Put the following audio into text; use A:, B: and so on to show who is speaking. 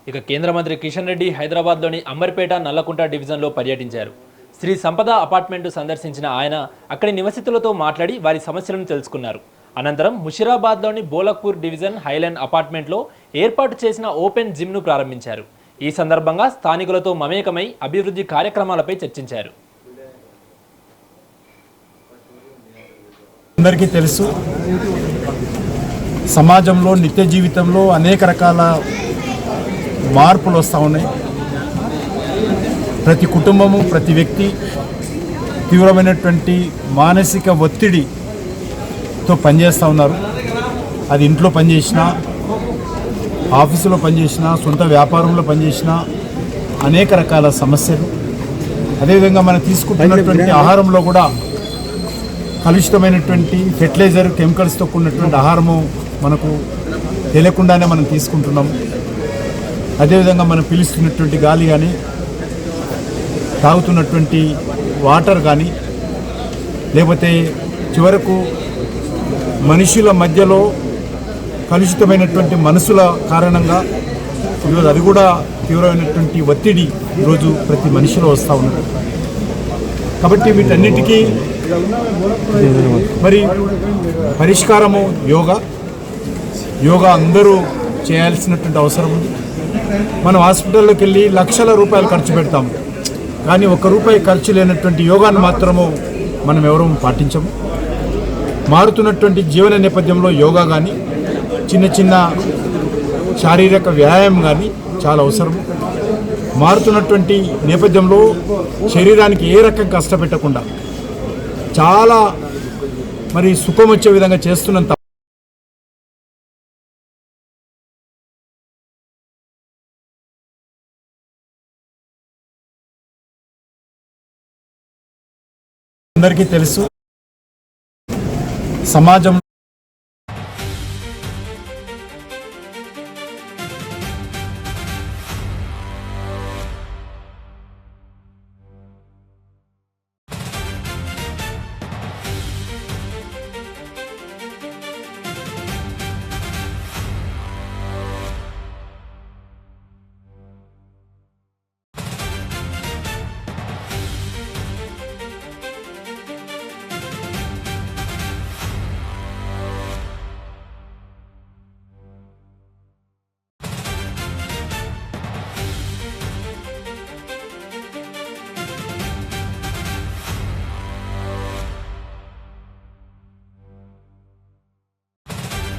A: ఇక కేంద్ర మంత్రి కిషన్ రెడ్డి హైదరాబాద్లోని అంబర్పేట నల్లకుంట డివిజన్లో పర్యటించారు. శ్రీ సంపద అపార్ట్మెంట్ సందర్శించిన ఆయన అక్కడి నివాసితులతో మాట్లాడి వారి సమస్యలను తెలుసుకున్నారు. అనంతరం ముషిరాబాద్లోని బోలక్పూర్ డివిజన్ హైలైన్ అపార్ట్మెంట్లో ఏర్పాటు చేసిన ఓపెన్ జిమ్ను ప్రారంభించారు. ఈ సందర్భంగా స్థానికులతో మమేకమై అభివృద్ధి కార్యక్రమాలపై చర్చించారు.
B: అందరికీ తెలుసు, సమాజంలో నిత్య జీవితంలో అనేక రకాల మార్పులు వస్తూ ఉన్నాయి. ప్రతి కుటుంబము, ప్రతి వ్యక్తి తీవ్రమైనటువంటి మానసిక ఒత్తిడితో పనిచేస్తూ ఉన్నారు. అది ఇంట్లో పనిచేసినా, ఆఫీసులో పనిచేసినా, సొంత వ్యాపారంలో పనిచేసినా అనేక రకాల సమస్యలు. అదేవిధంగా మనం తీసుకుంటున్నటువంటి ఆహారంలో కూడా కలుషితమైనటువంటి ఫెర్టిలైజర్, కెమికల్స్తో కూడినటువంటి ఆహారము మనకు తెలియకుండానే మనం తీసుకుంటున్నాము. అదేవిధంగా మనం పీలుస్తున్నటువంటి గాలి కానీ, తాగుతున్నటువంటి వాటర్ కానీ, లేకపోతే చివరకు మనుషుల మధ్యలో కలుషితమైనటువంటి మనసుల కారణంగా ఈరోజు అది కూడా తీవ్రమైనటువంటి ఒత్తిడి ఈరోజు ప్రతి మనిషిలో వస్తూ ఉన్నది. కాబట్టి వీటన్నిటికీ మరి పరిష్కారము యోగా అందరూ చేయాల్సినటువంటి అవసరం ఉంది. మనం హాస్పిటల్లోకి వెళ్ళి లక్షల రూపాయలు ఖర్చు పెడతాము, కానీ ₹1 ఖర్చు లేనటువంటి యోగాను మాత్రము మనం ఎవరూ పాటించము. మారుతున్నటువంటి జీవన నేపథ్యంలో యోగా కానీ, చిన్న చిన్న శారీరక వ్యాయామం కానీ చాలా అవసరం. మారుతున్నటువంటి నేపథ్యంలో శరీరానికి ఏ రకం కష్టపెట్టకుండా చాలా మరి సుఖం వచ్చే విధంగా చేస్తున్నంత అందరికీ తెలుసు, సమాజం